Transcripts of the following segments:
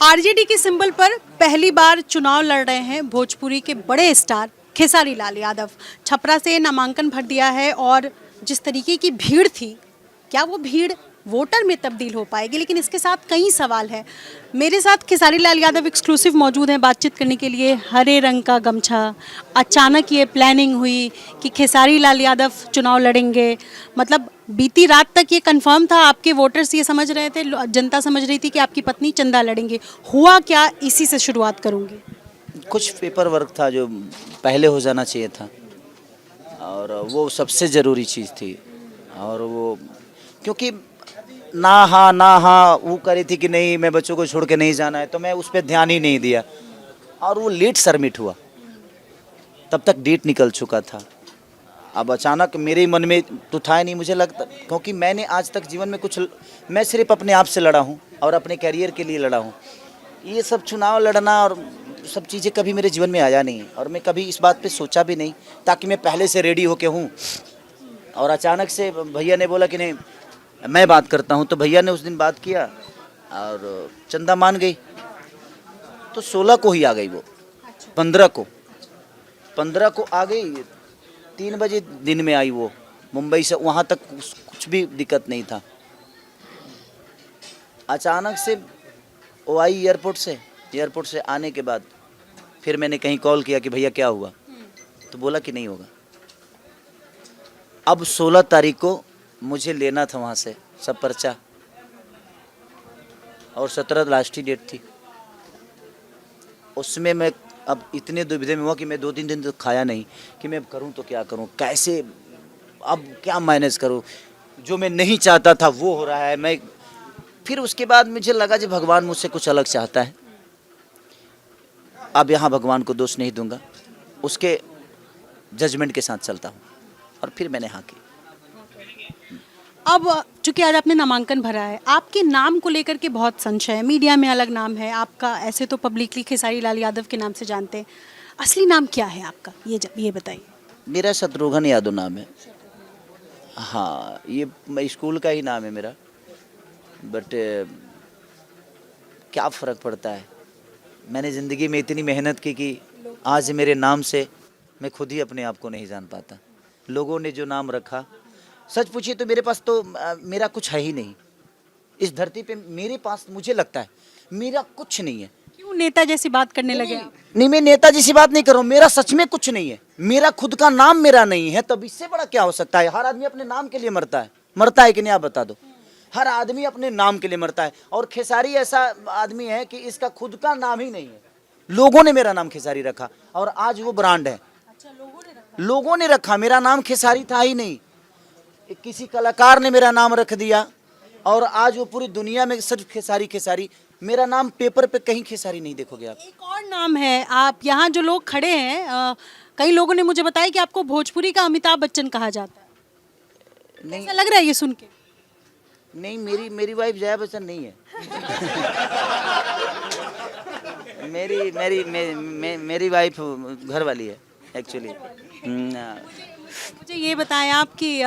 RJD के symbol पर पहली बार चुनाव लड़ रहे हैं भोजपुरी के बड़े स्टार खेसारी लाल यादव। छपरा से नामांकन भर दिया है और जिस तरीके की भीड़ थी, क्या वो भीड़ वोटर में तब्दील हो पाएगी? लेकिन इसके साथ कई सवाल हैं। मेरे साथ खेसारी लाल यादव एक्सक्लूसिव मौजूद हैं बातचीत करने के लिए। हरे रंग का गमछा, अचानक ये प्लानिंग हुई कि खेसारी लाल यादव चुनाव लड़ेंगे। मतलब बीती रात तक ये कंफर्म था, आपके वोटर्स ये समझ रहे थे, जनता समझ रही थी कि आपकी पत्नी चंदा लड़ेंगे। हुआ क्या, इसी से शुरुआत करूँगी। कुछ पेपर वर्क था जो पहले हो जाना चाहिए था और वो सबसे ज़रूरी चीज़ थी। और वो क्योंकि ना हाँ वो करी थी कि नहीं मैं बच्चों को छोड़ के नहीं जाना है, तो मैं उस पर ध्यान ही नहीं दिया और वो लेट सबमिट हुआ। तब तक डेट निकल चुका था। अब अचानक मेरे मन में तो था ही नहीं, मुझे लगता, क्योंकि मैंने आज तक जीवन में मैं सिर्फ अपने आप से लड़ा हूँ और अपने कैरियर के लिए लड़ा हूँ। ये सब चुनाव लड़ना और सब चीज़ें कभी मेरे जीवन में आया नहीं और मैं कभी इस बात पे सोचा भी नहीं, ताकि मैं पहले से रेडी होके हूँ। और अचानक से भैया ने बोला कि नहीं मैं बात करता हूँ, तो भैया ने उस दिन बात किया और चंदा मान गई। तो 16 को ही आ गई वो, 15 को आ गई। 3 बजे दिन में आई वो मुंबई से, वहाँ तक कुछ भी दिक्कत नहीं था। अचानक से वो आई एयरपोर्ट से आने के बाद फिर मैंने कहीं कॉल किया कि भैया क्या हुआ, तो बोला कि नहीं होगा। अब 16 तारीख को मुझे लेना था वहाँ से सब पर्चा और 17 लास्ट ही डेट थी। उसमें मैं अब इतने दुविधा में हुआ कि मैं 2-3 दिन तो खाया नहीं कि मैं करूं तो क्या करूं, कैसे अब क्या मैनेज करूं। जो मैं नहीं चाहता था वो हो रहा है। मैं फिर उसके बाद मुझे लगा कि भगवान मुझसे कुछ अलग चाहता है। अब यहाँ भगवान को दोष नहीं दूंगा, उसके जजमेंट के साथ चलता हूँ और फिर मैंने हाँ की। अब चूंकि आज आपने नामांकन भरा है, आपके नाम को लेकर के बहुत संशय है। मीडिया में अलग नाम है आपका, ऐसे तो पब्लिकली खेसारी लाल यादव के नाम से जानते हैं। असली नाम क्या है आपका, ये बताइए। मेरा शत्रुघ्न यादव नाम है। हाँ, ये स्कूल का ही नाम है मेरा, बट क्या फ़र्क पड़ता है। मैंने ज़िंदगी में इतनी मेहनत की कि आज मेरे नाम से मैं खुद ही अपने आप को नहीं जान पाता। लोगों ने जो नाम रखा, सच पूछिए तो मेरे पास तो मेरा कुछ है ही नहीं इस धरती पे। मेरे पास मुझे लगता है मेरा कुछ नहीं है। क्यों नेता जैसी बात करने लगे आप? नहीं, मैं नेता जैसी बात नहीं कर रहा हूँ। मेरा सच में कुछ नहीं है। मेरा खुद का नाम मेरा नहीं है, तब इससे बड़ा क्या हो सकता है। हर आदमी अपने नाम के लिए मरता है कि नहीं, आप बता दो। हर आदमी अपने नाम के लिए मरता है और खेसारी ऐसा आदमी है कि इसका खुद का नाम ही नहीं है। लोगों ने मेरा नाम खेसारी रखा और आज वो ब्रांड है। अच्छा, लोगों ने रखा, मेरा नाम खेसारी था ही नहीं। किसी कलाकार ने मेरा नाम रख दिया और आज वो पूरी दुनिया में सिर्फ खेसारी। मेरा नाम पेपर पे कहीं खेसारी नहीं देखोगे आप। एक और नाम है। आप यहाँ जो लोग खड़े हैं, कई लोगों ने मुझे बताया कि आपको भोजपुरी का अमिताभ बच्चन कहा जाता है। नहीं, ऐसा लग रहा है ये सुन के? नहीं, मेरी वाइफ जया बच्चन नहीं है। मेरी वाइफ घर वाली है एक्चुअली। मुझे ये बताएं आप कि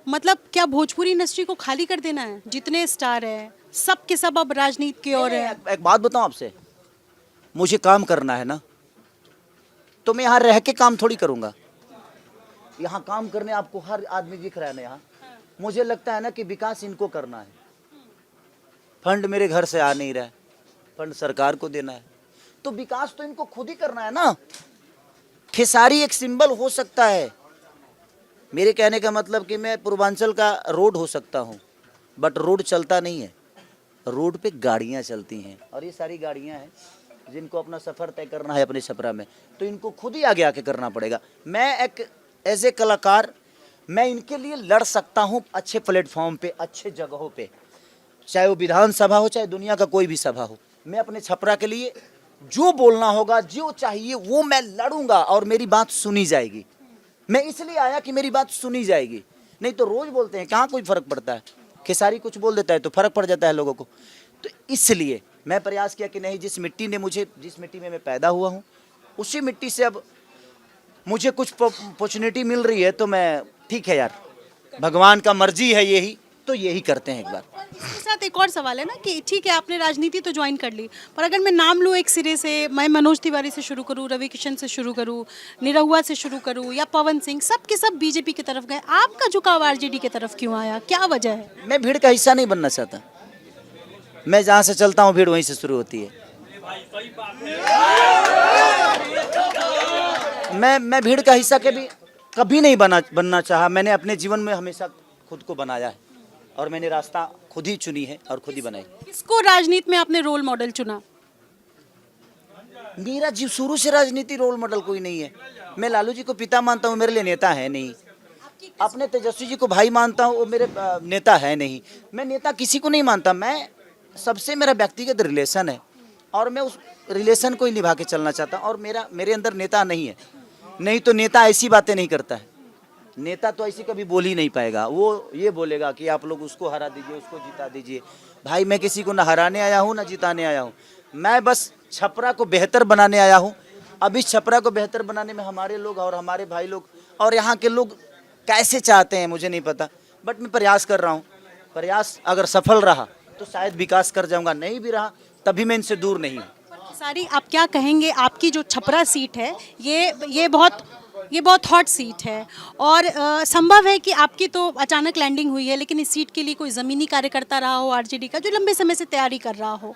मतलब क्या भोजपुरी इंडस्ट्री को खाली कर देना है? जितने स्टार हैं सब के सब अब राजनीति की ओर है। एक बात बताऊं आपसे, मुझे काम करना है ना, तो मैं यहाँ रह के काम थोड़ी करूंगा। यहाँ काम करने आपको हर आदमी दिख रहा है ना। यहाँ मुझे लगता है ना कि विकास इनको करना है। फंड मेरे घर से आ नहीं रहा है, फंड सरकार को देना है, तो विकास तो इनको खुद ही करना है ना। खेसारी एक सिंबल हो सकता है। मेरे कहने का मतलब कि मैं पूर्वांचल का रोड हो सकता हूँ, बट रोड चलता नहीं है। रोड पे गाड़ियाँ चलती हैं और ये सारी गाड़ियाँ हैं जिनको अपना सफ़र तय करना है अपने छपरा में, तो इनको खुद ही आगे आके करना पड़ेगा। मैं एक एज ए कलाकार मैं इनके लिए लड़ सकता हूँ अच्छे प्लेटफॉर्म पे, अच्छे जगहों पे, चाहे वो विधानसभा हो चाहे दुनिया का कोई भी सभा हो। मैं अपने छपरा के लिए जो बोलना होगा, जो चाहिए वो मैं लड़ूंगा और मेरी बात सुनी जाएगी। मैं इसलिए आया कि मेरी बात सुनी जाएगी, नहीं तो रोज बोलते हैं कहाँ कोई फर्क पड़ता है। खेसारी कुछ बोल देता है तो फर्क पड़ जाता है लोगों को। तो इसलिए मैं प्रयास किया कि नहीं, जिस मिट्टी में मैं पैदा हुआ हूँ उसी मिट्टी से अब मुझे कुछ अपॉर्चुनिटी मिल रही है तो मैं ठीक है यार, भगवान का मर्जी है यही तो यही करते हैं एक बार। इसके साथ एक और सवाल है ना कि ठीक है आपने राजनीति तो ज्वाइन कर ली, पर अगर मैं नाम लूँ एक सिरे से, मैं मनोज तिवारी से शुरू करूँ, रवि किशन से शुरू करूँ, निरहुआ से शुरू करूँ या पवन सिंह, सब के सब बीजेपी की तरफ गए, आपका झुकाव आरजेडी की तरफ क्यों आया, क्या वजह है? मैं भीड़ का हिस्सा नहीं बनना चाहता। मैं जहाँ से चलता हूँ भीड़ वहीं से शुरू होती है। मैं भीड़ का हिस्सा कभी नहीं बनना चाहा। मैंने अपने जीवन में हमेशा खुद को बनाया है और मैंने रास्ता खुद ही चुनी है और खुद ही बनाई। किसको राजनीति में आपने रोल मॉडल चुना? मेरा जीव शुरू से राजनीति रोल मॉडल कोई नहीं है। मैं लालू जी को पिता मानता हूँ, मेरे लिए नेता है नहीं। अपने तेजस्वी जी को भाई मानता हूँ, वो मेरे नेता है नहीं। मैं नेता किसी को नहीं मानता। मैं सबसे मेरा व्यक्तिगत रिलेशन है और मैं उस रिलेशन को ही निभा के चलना चाहता हूँ। और मेरे अंदर नेता नहीं है। नहीं तो नेता ऐसी बातें नहीं करता है। नेता तो ऐसी कभी बोल ही नहीं पाएगा। वो ये बोलेगा कि आप लोग उसको हरा दीजिए, उसको जिता दीजिए। भाई मैं किसी को ना हराने आया हूँ ना जिताने आया हूँ। मैं बस छपरा को बेहतर बनाने आया हूँ। अब इस छपरा को बेहतर बनाने में हमारे लोग और हमारे भाई लोग और यहाँ के लोग कैसे चाहते हैं मुझे नहीं पता, बट मैं प्रयास कर रहा हूँ। प्रयास अगर सफल रहा तो शायद विकास कर जाऊँगा, नहीं भी रहा तभी मैं इनसे दूर नहीं हूँ। सारी आप क्या कहेंगे, आपकी जो छपरा सीट है ये बहुत हॉट सीट है और संभव है कि आपकी तो अचानक लैंडिंग हुई है, लेकिन इस सीट के लिए कोई ज़मीनी कार्यकर्ता रहा हो आरजेडी का जो लंबे समय से तैयारी कर रहा हो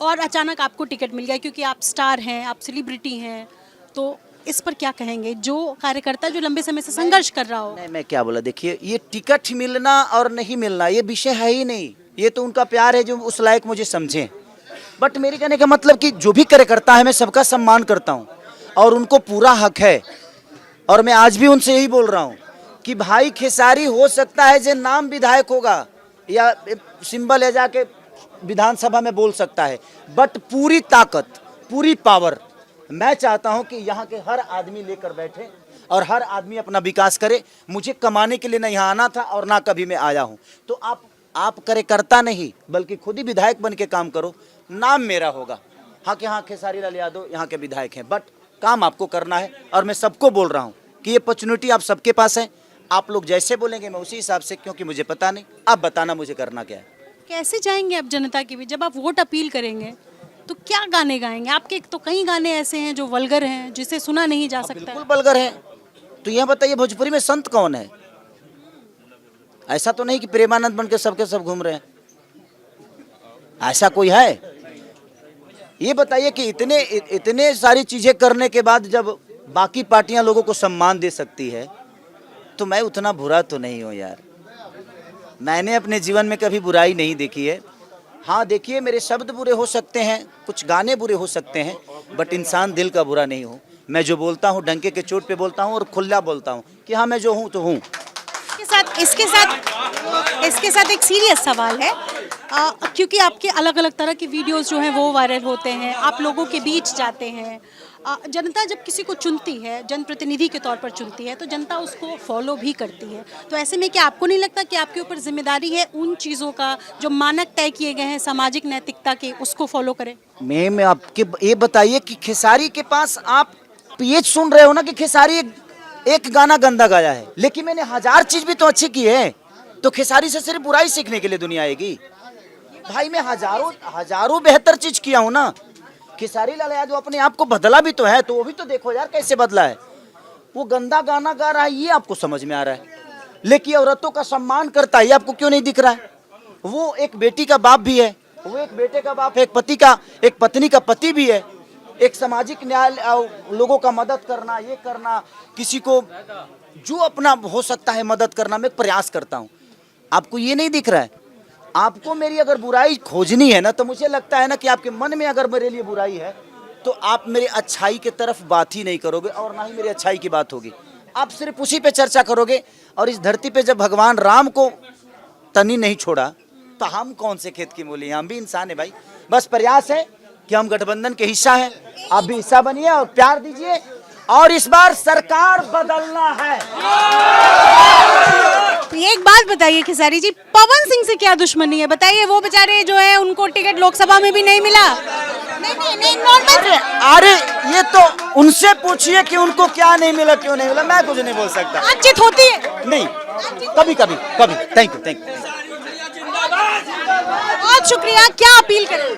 और अचानक आपको टिकट मिल गया क्योंकि आप स्टार हैं, आप सेलिब्रिटी हैं, तो इस पर क्या कहेंगे? जो कार्यकर्ता जो लंबे समय से संघर्ष कर रहा हो। नहीं, मैं क्या बोला, देखिए ये टिकट मिलना और नहीं मिलना ये विषय है ही नहीं। ये तो उनका प्यार है जो उस लायक मुझे समझें। बट मेरे कहने का मतलब कि जो भी कार्यकर्ता है मैं सबका सम्मान करता हूँ और उनको पूरा हक है। और मैं आज भी उनसे यही बोल रहा हूँ कि भाई खेसारी हो सकता है जो नाम विधायक होगा या सिंबल ले जाके विधानसभा में बोल सकता है, बट पूरी ताकत पूरी पावर मैं चाहता हूं कि यहाँ के हर आदमी लेकर बैठे और हर आदमी अपना विकास करे। मुझे कमाने के लिए ना यहाँ आना था और ना कभी मैं आया हूँ। तो आप कार्यकर्ता नहीं बल्कि खुद ही विधायक बन के काम करो, नाम मेरा होगा। हाँ कि हाँ खेसारी लाल यादव यहाँ के विधायक हैं, बट काम आपको करना है। और मैं सबको बोल रहा हूँ कि ये अपॉर्चुनिटी आप सबके पास है। आप लोग जैसे बोलेंगे मैं उसी हिसाब से, क्योंकि मुझे पता नहीं, आप बताना मुझे करना क्या है। कैसे जाएंगे आप जनता के बीच? जब आप वोट अपील करेंगे तो क्या गाने गाएंगे? आपके तो कई गाने ऐसे हैं जो वल्गर हैं, जिसे सुना नहीं जा सकता। बिल्कुल वल्गर है। तो यह बताइए भोजपुरी में संत कौन है? ऐसा तो नहीं कि प्रेमानंद बन के सबके सब घूम रहे हैं, ऐसा कोई है? ये बताइए कि इतने सारी चीजें करने के बाद जब बाकी पार्टियां लोगों को सम्मान दे सकती है तो मैं उतना बुरा तो नहीं हूँ यार। मैंने अपने जीवन में कभी बुराई नहीं देखी है। हाँ देखिए, मेरे शब्द बुरे हो सकते हैं, कुछ गाने बुरे हो सकते हैं, बट इंसान दिल का बुरा नहीं हूँ। मैं जो बोलता हूँ डंके के चोट पे बोलता हूँ और खुला बोलता हूँ कि हाँ मैं जो हूँ तो हूँ। इसके साथ एक सीरियस सवाल है क्योंकि आपके अलग अलग तरह के वीडियोस जो हैं वो वायरल होते हैं, आप लोगों के बीच जाते हैं। जनता जब किसी को चुनती है, जनप्रतिनिधि के तौर पर चुनती है, तो जनता उसको फॉलो भी करती है। तो ऐसे में क्या आपको नहीं लगता कि आपके ऊपर जिम्मेदारी है उन चीज़ों का जो मानक तय किए गए हैं सामाजिक नैतिकता के, उसको फॉलो करें? मैं आपके ये बताइए कि खेसारी के पास आप ये सुन रहे हो ना कि खेसारी एक गाना गंदा गाया है, लेकिन मैंने 1000 चीज भी तो अच्छी की है। तो खेसारी से सिर्फ बुराई सीखने के लिए दुनिया आएगी? भाई मैं हजारों बेहतर चीज किया हूँ ना। खेसारी लाल यादव अपने आप को बदला भी तो है, तो वो भी तो देखो यार कैसे बदला है। वो गंदा गाना गा रहा है ये आपको समझ में आ रहा है, लेकिन औरतों का सम्मान करता है ये आपको क्यों नहीं दिख रहा है? वो एक बेटी का बाप भी है, वो एक बेटे का बाप है, एक पत्नी का पति भी है। एक सामाजिक न्याय, लोगों का मदद करना, ये करना, किसी को जो अपना हो सकता है मदद करना, मैं प्रयास करता हूँ। आपको ये नहीं दिख रहा है? आपको मेरी अगर बुराई खोजनी है ना, तो मुझे लगता है ना कि आपके मन में अगर मेरे लिए बुराई है तो आप मेरी अच्छाई की तरफ बात ही नहीं करोगे और ना ही मेरी अच्छाई की बात होगी। आप सिर्फ उसी पे चर्चा करोगे। और इस धरती पे जब भगवान राम को तनी नहीं छोड़ा तो हम कौन से खेत की मूली हैं? हम भी इंसान है भाई। बस प्रयास है कि हम गठबंधन के हिस्सा हैं, आप भी हिस्सा बनिए और प्यार दीजिए, और इस बार सरकार बदलना है। एक बात बताइए खेसारी जी, पवन सिंह से क्या दुश्मनी है? बताइए, वो बेचारे जो है उनको टिकट लोकसभा में भी नहीं मिला। नहीं नॉर्मल। अरे ये तो उनसे पूछिए कि उनको क्या नहीं मिला, क्यों नहीं मिला। मैं कुछ नहीं बोल सकता। बातचीत होती है? नहीं, कभी कभी कभी। Thank you, thank you. बहुत शुक्रिया। क्या अपील करें?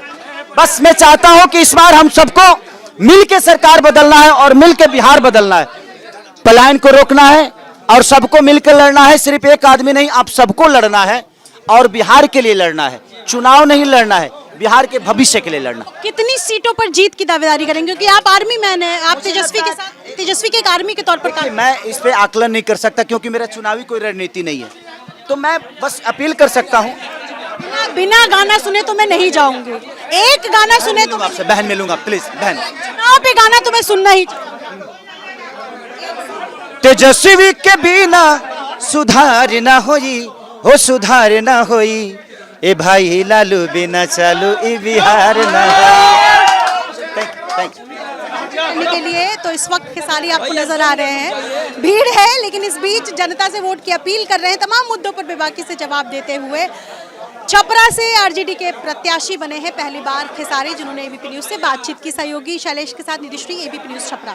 बस मैं चाहता हूं कि इस बार हम सबको मिल के सरकार बदलना है और मिल के बिहार बदलना है। पलायन को रोकना है और सबको मिलकर लड़ना है। सिर्फ एक आदमी नहीं, आप सबको लड़ना है और बिहार के लिए लड़ना है। चुनाव नहीं लड़ना है, बिहार के भविष्य के लिए लड़ना। कितनी सीटों पर जीत की दावेदारी करेंगे? क्योंकि आप आर्मी मैन हैं, आप तेजस्वी के साथ, तेजस्वी के एक आर्मी के तौर पर काम। मैं इस पे आकलन नहीं कर सकता क्योंकि मेरा चुनावी कोई रणनीति नहीं है। तो मैं बस अपील कर सकता हूं। बिना गाना सुने तो मैं नहीं जाऊंगी। एक गाना सुने तो आपसे बहन मिलूंगा, प्लीज बहन। चुनाव पे गाना तो मैं सुनना ही। तेजस्वी के बिना सुधार ना होई, हो सुधार ना होई। ए भाई लालू बिना चालू ई बिहार ना होई। Thank you. करने के लिए तो इस वक्त खेसारी आपको नजर आ रहे हैं। भीड़ है, लेकिन इस बीच जनता से वोट की अपील कर रहे हैं। तमाम मुद्दों पर बेबाकी से जवाब देते हुए छपरा से आरजेडी के प्रत्याशी बने हैं पहली बार खेसारी, जिन्होंने एबीपी न्यूज से बातचीत की। सहयोगी शैलेश के साथ निधिश्री, एबीपी न्यूज छपरा।